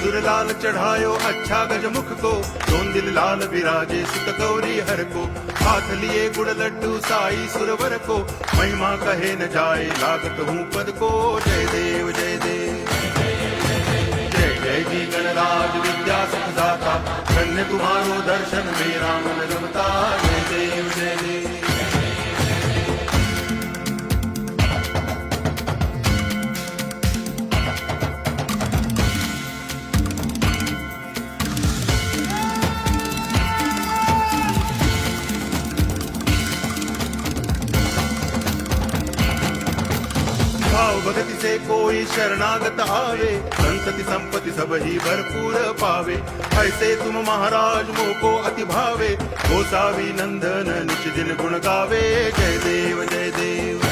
सिंदूर लाल चढ़ायो अच्छा गजमुख को, दोन दिल लाल विराजे सुत गौरी हर को, हाथ लिए गुड़ लड्डू साई सुरवर को, महिमा कहे न जाए लागत हूँ पद को। जय देव जय देव जय जय जी गणराज विद्या सुखदाता, धन्य तुम्हारो दर्शन मेरा मन रमता। जय देव जय देव भाव भक्ति से कोई शरणागत आवे, संतति संपत्ति सब ही भरपूर पावे। ऐसे तुम महाराज मोको अति भावे, गोसावी नंदन निच दिन गुण गावे। जय देव जय देव